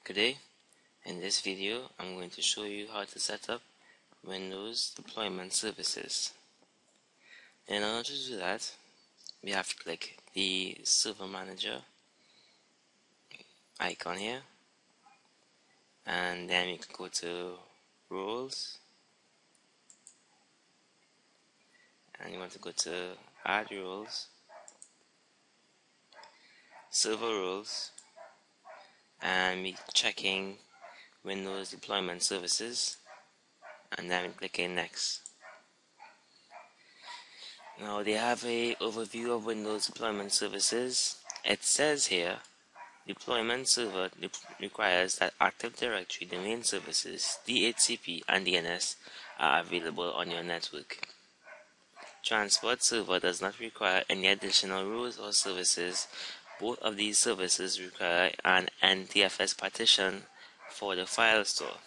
Good day. In this video, I'm going to show you how to set up Windows deployment services. In order to do that, we have to click the Server Manager icon here, and then we can go to Roles, and you want to go to Add Roles, Server Roles, and we checking Windows deployment services, and then we clicking Next. Now they have a overview of Windows deployment services. It says here, deployment server requires that Active Directory domain services, DHCP and DNS are available on your network. Transport server does not require any additional roles or services. Both of these services require an NTFS partition for the file store.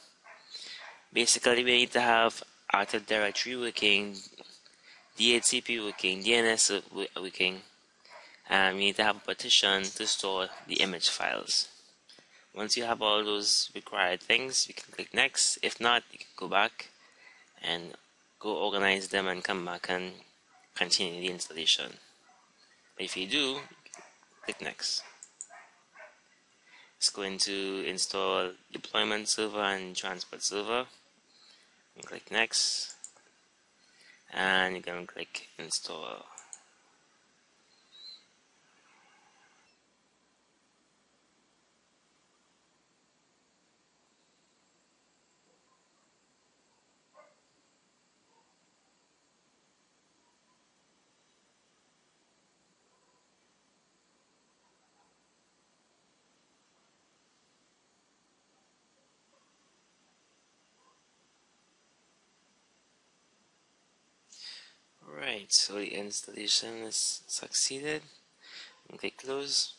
Basically, we need to have Active Directory working, DHCP working, DNS working, and we need to have a partition to store the image files. Once you have all those required things, you can click Next. If not, you can go back and go organize them and come back and continue the installation. If you do, click Next. It's going to install deployment server and transport server. You click Next, and you're going to click Install. Right, so the installation is succeeded. Click Close.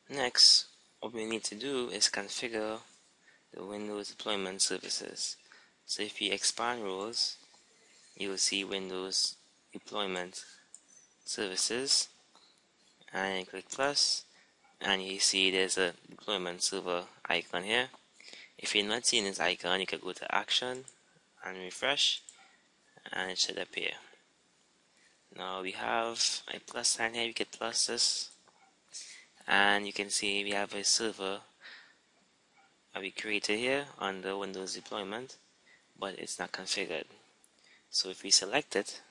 Next, what we need to do is configure the Windows deployment services. So if you expand roles, you will see Windows deployment services, and you click plus, and you see there's a deployment server icon here. If you're not seeing this icon, you can go to Action and refresh, and it should appear. Now we have a plus sign here. We can plus this, and you can see we have a server that we created here under Windows deployment, but it's not configured. So if we select it,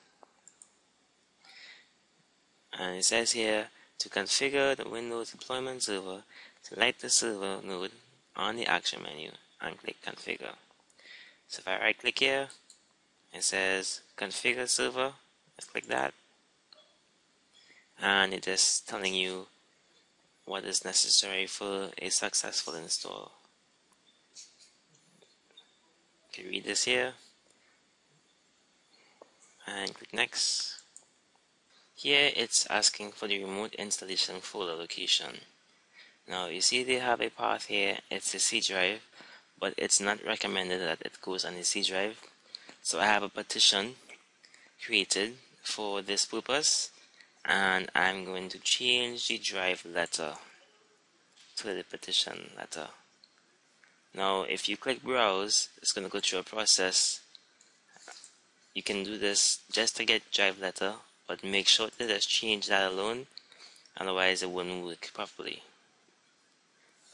and it says here to configure the Windows deployment server, select the server node on the action menu and click configure. So if I right click here, it says configure server. Let's click that, and it is telling you what is necessary for a successful install. You can read this here and click next. Here it's asking for the remote installation folder location. Now you see they have a path here. It's a C drive, but it's not recommended that it goes on the C drive. So I have a partition created for this purpose, and I'm going to change the drive letter to the partition letter. Now if you click browse, it's going to go through a process. You can do this just to get drive letter, but make sure to just change that alone, otherwise it won't work properly.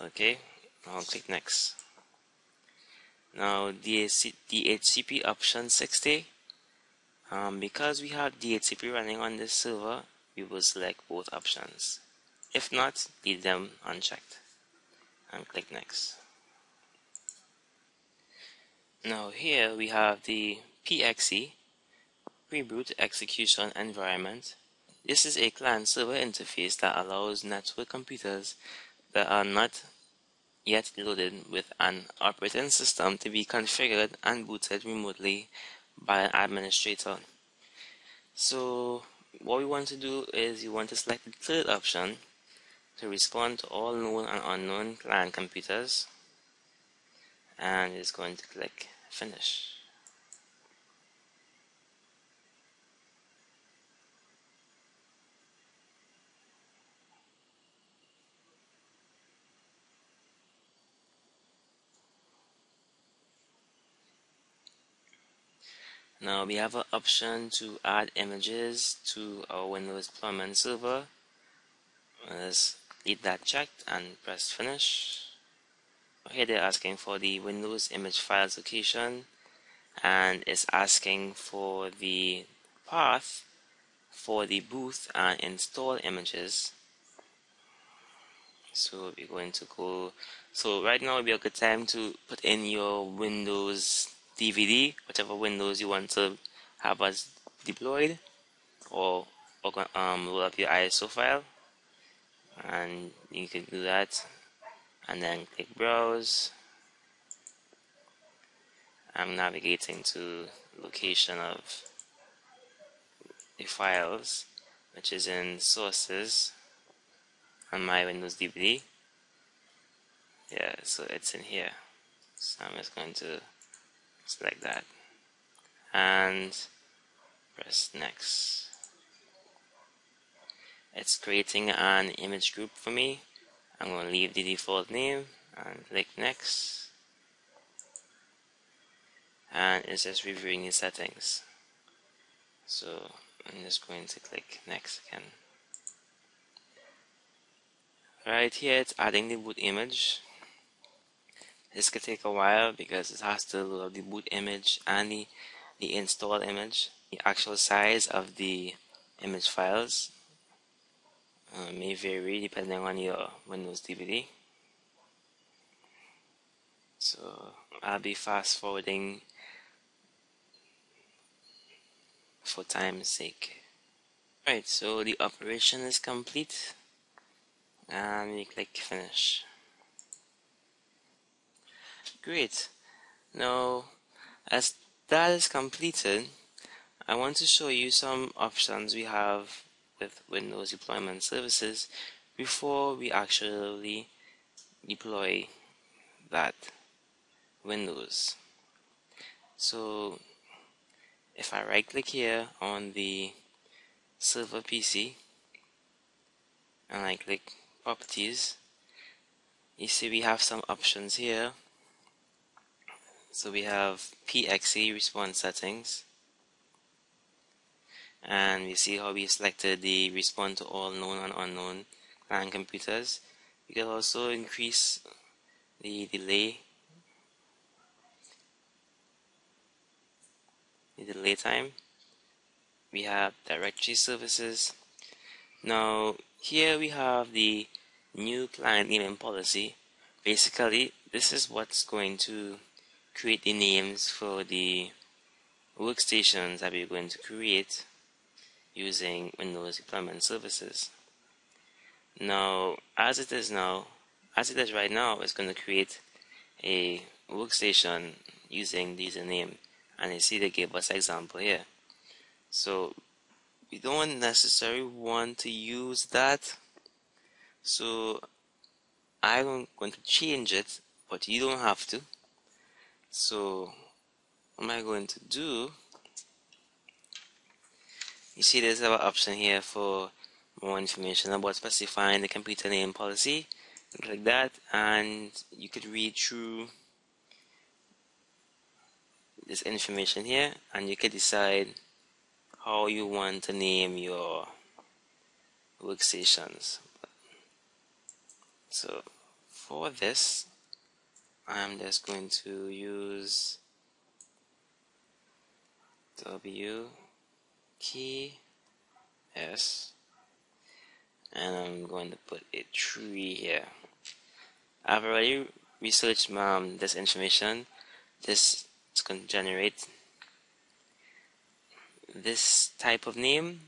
Okay, now click next. Now DHCP option 60. Because we have DHCP running on this server, we will select both options. If not, leave them unchecked and click next. Now here we have the PXE, Pre-boot Execution Environment. This is a client server interface that allows network computers that are not yet loaded with an operating system to be configured and booted remotely by an administrator. So what we want to do is you want to select the third option to respond to all known and unknown client computers, and it's going to click finish. Now we have an option to add images to our Windows deployment server. Let's leave that checked and press finish. Here they're asking for the Windows image files location, and it's asking for the path for the boot and install images. So we're going to go, so right now would be a good time to put in your Windows DVD, whatever Windows you want to have as deployed, or load up your ISO file, and you can do that, and then click browse. I'm navigating to location of the files, which is in sources on my Windows DVD. Yeah, so it's in here. So I'm just going to select that and press next. It's creating an image group for me. I'm going to leave the default name and click next, and it's just reviewing the settings. So I'm just going to click next again. Right here it's adding the boot image. This could take a while because it has to load up the boot image and the install image. The actual size of the image files may vary depending on your Windows DVD. So I'll be fast forwarding for time's sake. Right, so the operation is complete, and we click finish. Great. Now, as that is completed, I want to show you some options we have with Windows deployment services before we actually deploy that Windows. So if I right click here on the server PC and I click properties, you see we have some options here. So we have PXE response settings, and we see how we selected the respond to all known and unknown client computers. We can also increase the delay time. We have directory services. Now here we have the new client naming policy. Basically this is what's going to create the names for the workstations that we're going to create using Windows deployment services. Now as it is right now, it's going to create a workstation using the username, and you see they gave us example here. So we don't necessarily want to use that, so I'm going to change it, but you don't have to. So what am I going to do? You see there's an option here for more information about specifying the computer name policy. Click that and you could read through this information here, and you could decide how you want to name your workstations. So for this, I'm just going to use W key S, and I'm going to put a tree here. I've already researched this information. This is going to generate this type of name,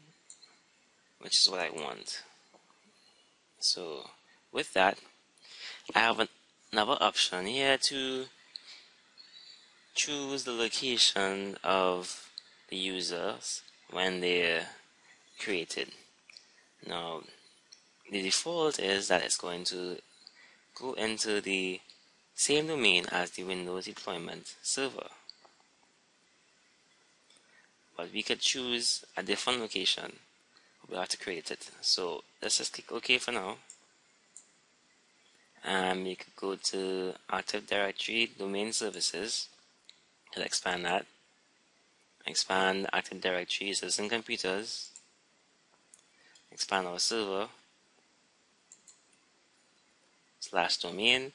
which is what I want. So with that, I have another option here to choose the location of the users when they're created. Now the default is that it's going to go into the same domain as the Windows deployment server, but we could choose a different location. We have to create it. So let's just click OK for now, and we could go to Active Directory Domain Services. Let's expand that, expand Active Directory system computers, expand our server /domain,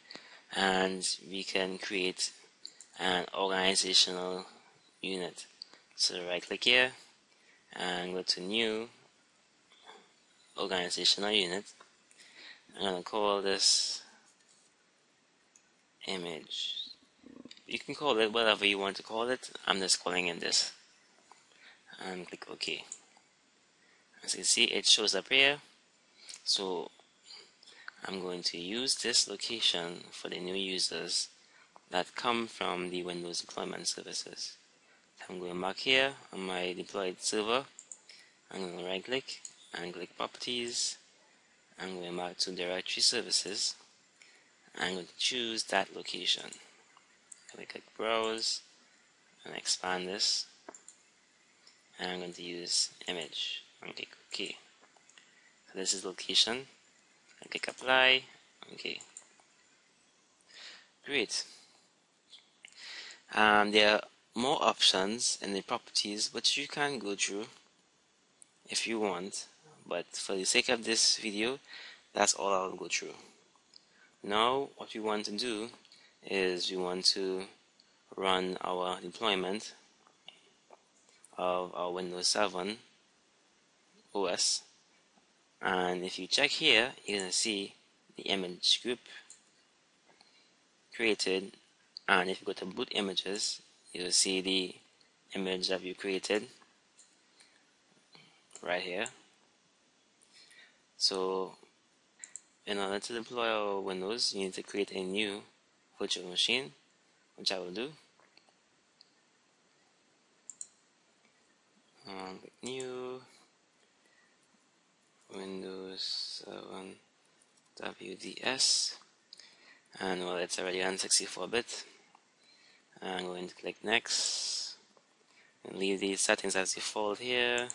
and we can create an organizational unit. So right click here and go to new organizational unit. I'm going to call this image. You can call it whatever you want to call it. I'm just calling it this, and click OK. As you see, it shows up here. So I'm going to use this location for the new users that come from the Windows deployment services. I'm going back here on my deployed server. I'm going to right click and click properties. I'm going back to directory services. I'm going to choose that location. I'm going to click browse and expand this. And I'm going to use image and click OK. So this is location. I click apply. Okay. Great. There are more options in the properties which you can go through if you want, but for the sake of this video, that's all I'll go through. Now what we want to do is we want to run our deployment of our Windows 7 OS, and if you check here, you're going to see the image group created, and if you go to boot images, you'll see the image that you created right here. So in order to deploy our Windows, you need to create a new virtual machine, which I will do. New Windows 7 WDS, and well, it's already on 64-bit. I'm going to click next and leave these settings as default here,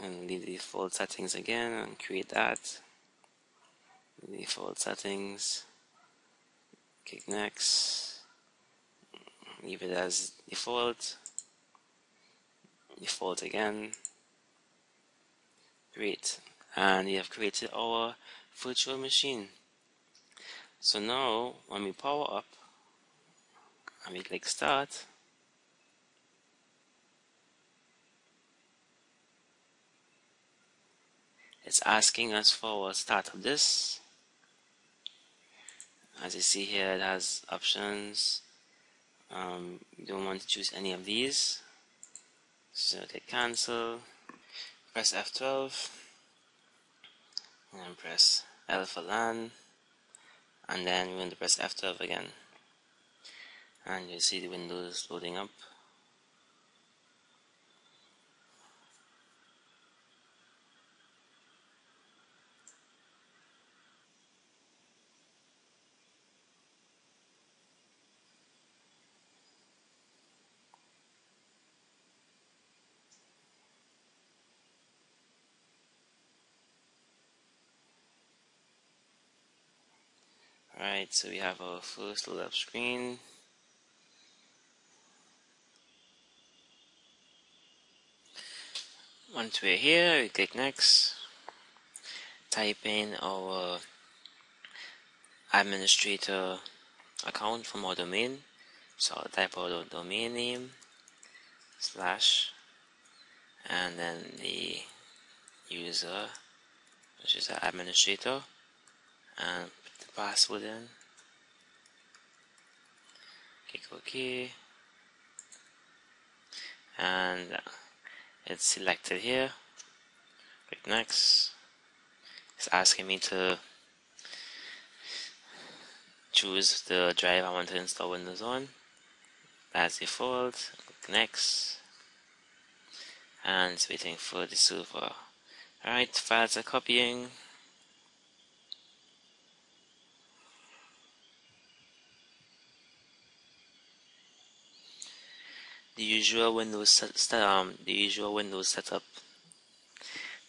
and leave the default settings again and create that. Default settings, click next, leave it as default, default again. Great, and we have created our virtual machine. So now when we power up and we click start, it's asking us for our start of this. As you see here, it has options. You don't want to choose any of these, so click cancel, press F12, and then press L for LAN, and then we're going to press F12 again, and you see the windows loading up. Alright, so we have our first load up screen. Once we're here, we click next, type in our administrator account from our domain. So I'll type out our domain name slash, and then the user, which is the administrator, and put the password in. Click OK, and it's selected here. Click next. It's asking me to choose the drive I want to install Windows on. That's default. Click next, and it's waiting for the server. Alright, files are copying. The usual Windows setup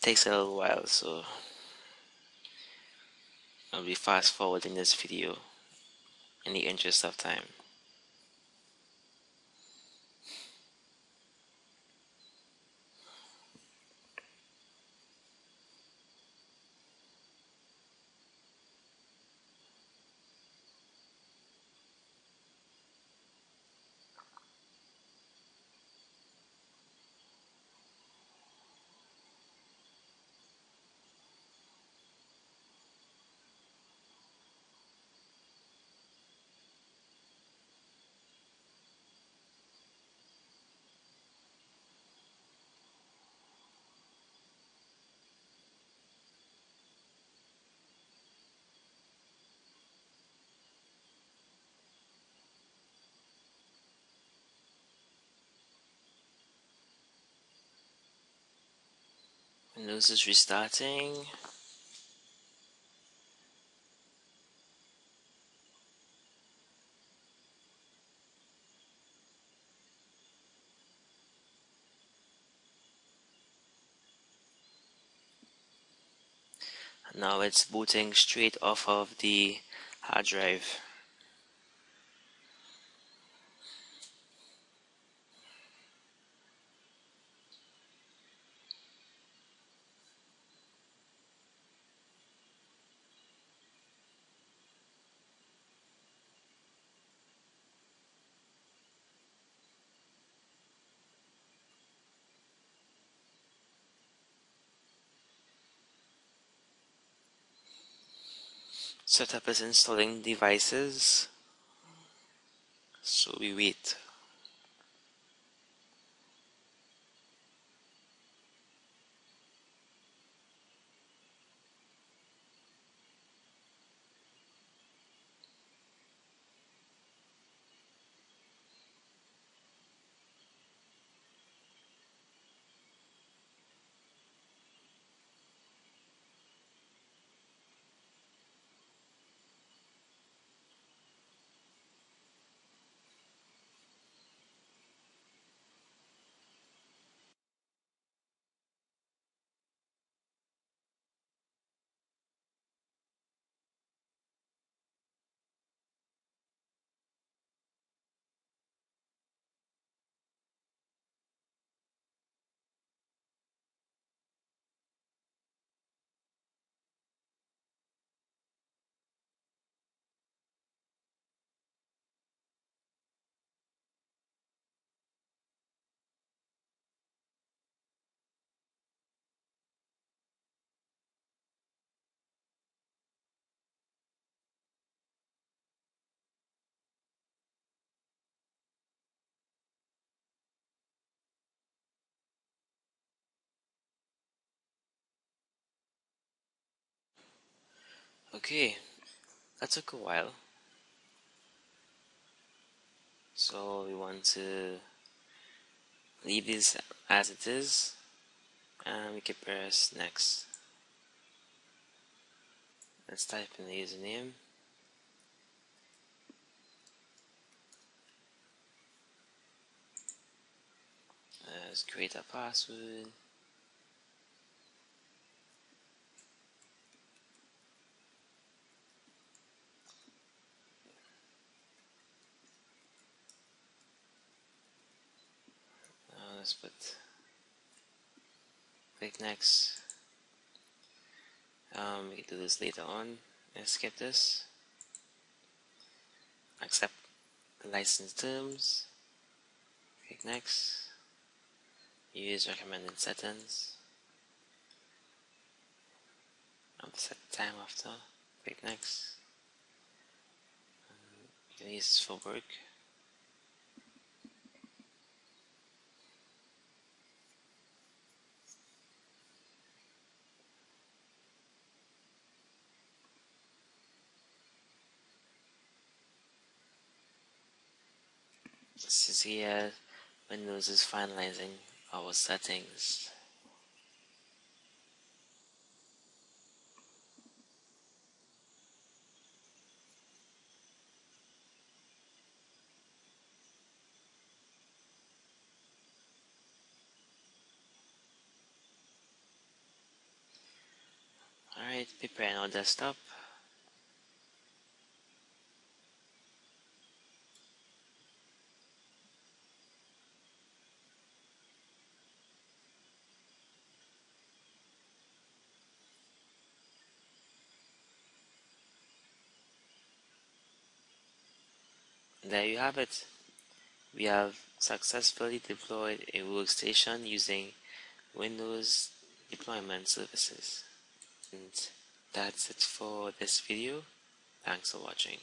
takes a little while, so I'll be fast forwarding this video in the interest of time. Windows is restarting. Now it's booting straight off of the hard drive. Setup is installing devices, so we wait. Okay, that took a while. So we want to leave this as it is, and we can press next. Let's type in the username. Let's create a password. Let's click next. We can do this later on. Let's skip this. Accept the license terms. Click next. Use recommended settings. Set time after. Click next. You can use this for work. As you see here, Windows is finalizing our settings. Alright, preparing our desktop. There you have it. We have successfully deployed a workstation using Windows deployment services. And that's it for this video. Thanks for watching.